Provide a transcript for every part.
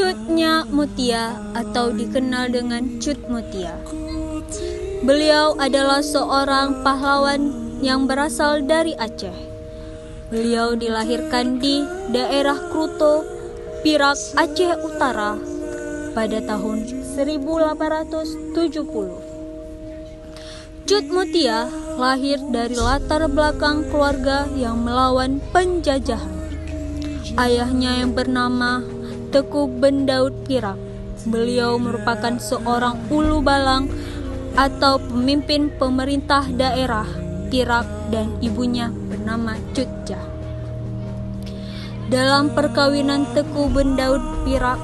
Cut Nyak Mutia atau dikenal dengan Cut Mutia. Beliau adalah seorang pahlawan yang berasal dari Aceh. Beliau dilahirkan di daerah Kruto, Pirak, Aceh Utara pada tahun 1870. Cut Mutia lahir dari latar belakang keluarga yang melawan penjajahan. Ayahnya yang bernama Teku Bendaud Pirak. Beliau merupakan seorang ulu balang atau pemimpin pemerintah daerah Pirak dan ibunya bernama Cut Jah. Dalam perkawinan Teku Bendaud Pirak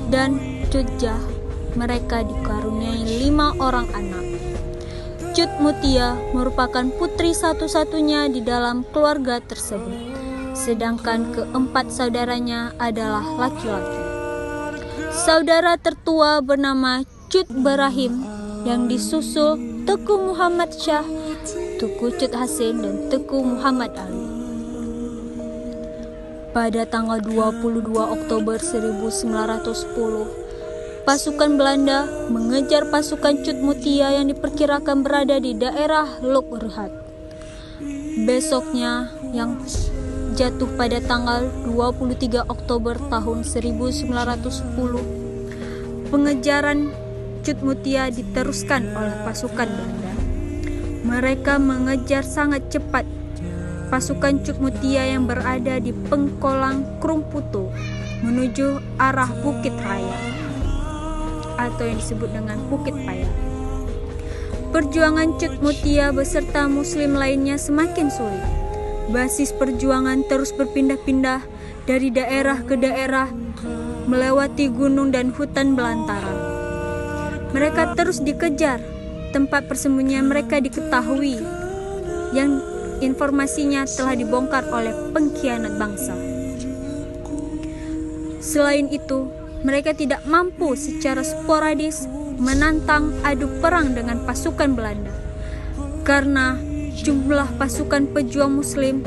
dan Cut Jah, mereka dikaruniai 5 orang anak. Cut Mutia merupakan putri satu-satunya di dalam keluarga tersebut, sedangkan keempat saudaranya adalah laki-laki. Saudara tertua bernama Cut Barahim yang disusul Teku Muhammad Shah, Teku Cut Hasin, dan Teku Muhammad Ali. Pada tanggal 22 Oktober 1910, pasukan Belanda mengejar pasukan Cut Mutia yang diperkirakan berada di daerah Lok-Rehat. Besoknya, yang jatuh pada tanggal 23 Oktober tahun 1910, pengejaran Cut Mutia diteruskan oleh pasukan Belanda. Mereka mengejar sangat cepat pasukan Cut Mutia yang berada di pengkolang Krumputo menuju arah Bukit Raya atau yang disebut dengan Bukit Paya. Perjuangan Cut Mutia beserta muslim lainnya semakin sulit. Basis perjuangan terus berpindah-pindah dari daerah ke daerah, melewati gunung dan hutan belantara. Mereka terus dikejar. Tempat persembunyian mereka diketahui, yang informasinya telah dibongkar oleh pengkhianat bangsa. Selain itu, mereka tidak mampu secara sporadis menantang adu perang dengan pasukan Belanda karena jumlah pasukan pejuang muslim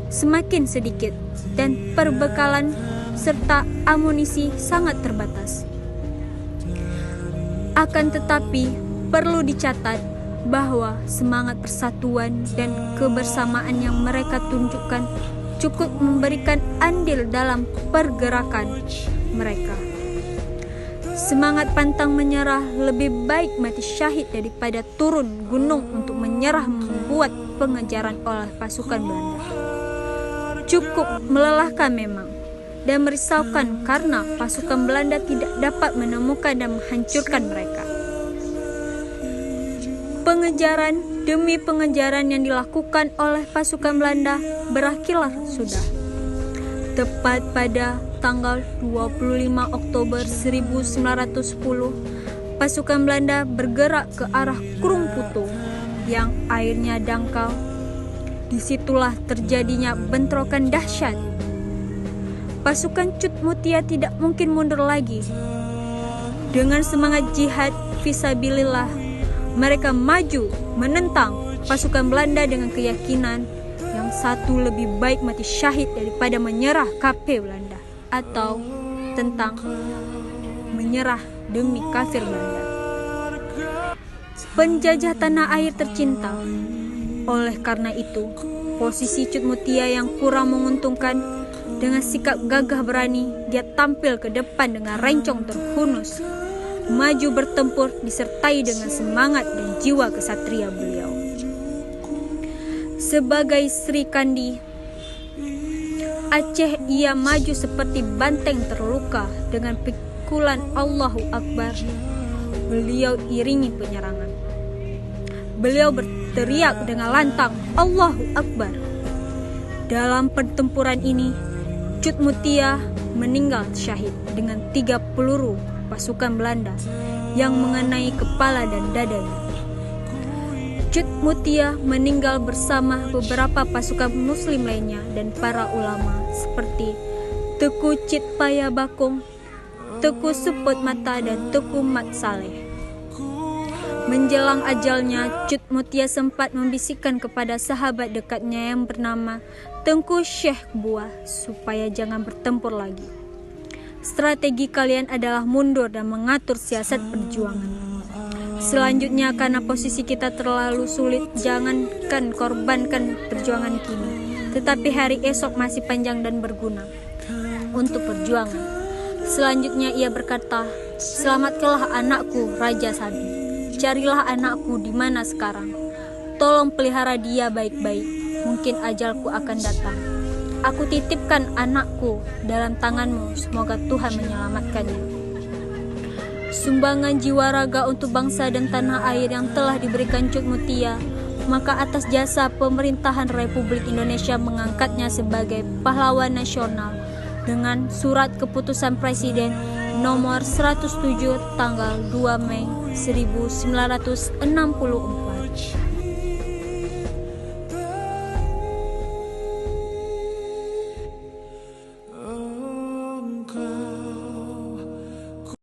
semakin sedikit dan perbekalan serta amunisi sangat terbatas. Akan tetapi, perlu dicatat bahwa semangat persatuan dan kebersamaan yang mereka tunjukkan cukup memberikan andil dalam pergerakan mereka. Semangat pantang menyerah, lebih baik mati syahid daripada turun gunung untuk menyerah, membuat pengejaran oleh pasukan Belanda cukup melelahkan memang, dan merisaukan karena pasukan Belanda tidak dapat menemukan dan menghancurkan mereka. Pengejaran demi pengejaran yang dilakukan oleh pasukan Belanda berakhirlah sudah. Tepat pada tanggal 25 Oktober 1910, pasukan Belanda bergerak ke arah Krumputo yang airnya dangkal. Disitulah terjadinya bentrokan dahsyat. Pasukan Cut Mutia tidak mungkin mundur lagi. Dengan semangat jihad fisabilillah, mereka maju menentang pasukan Belanda dengan keyakinan yang satu lebih baik mati syahid daripada menyerah KP Belanda, atau tentang menyerah demi kafir Belanda. Penjajah tanah air tercinta. Oleh karena itu, posisi Cut Mutia yang kurang menguntungkan, dengan sikap gagah berani, dia tampil ke depan dengan rencong terhunus, maju bertempur disertai dengan semangat dan jiwa kesatria beliau. Sebagai Sri Kandi Aceh, ia maju seperti banteng terluka dengan pikulan Allahu Akbar. Beliau iringi penyerangan. Beliau berteriak dengan lantang, Allahu Akbar. Dalam pertempuran ini, Cut Mutia meninggal syahid dengan 3 peluru pasukan Belanda yang mengenai kepala dan dadanya. Cut Mutia meninggal bersama beberapa pasukan muslim lainnya dan para ulama seperti Teku Cit Paya Bakung, Teku Suput Mata, dan Teku Mat Saleh. Menjelang ajalnya, Cut Mutia sempat membisikkan kepada sahabat dekatnya yang bernama Tengku Syekh Buah supaya jangan bertempur lagi. Strategi kalian adalah mundur dan mengatur siasat perjuangan. Selanjutnya, karena posisi kita terlalu sulit, jangankan korbankan perjuangan kini, tetapi hari esok masih panjang dan berguna untuk perjuangan. Selanjutnya ia berkata, "Selamatkanlah anakku, Raja Sabi. Carilah anakku di mana sekarang. Tolong pelihara dia baik-baik. Mungkin ajalku akan datang. Aku titipkan anakku dalam tanganmu. Semoga Tuhan menyelamatkannya." Sumbangan jiwa raga untuk bangsa dan tanah air yang telah diberikan Cut Mutia, maka atas jasa pemerintahan Republik Indonesia mengangkatnya sebagai pahlawan nasional dengan surat keputusan Presiden nomor 107 tanggal 2 Mei 1964.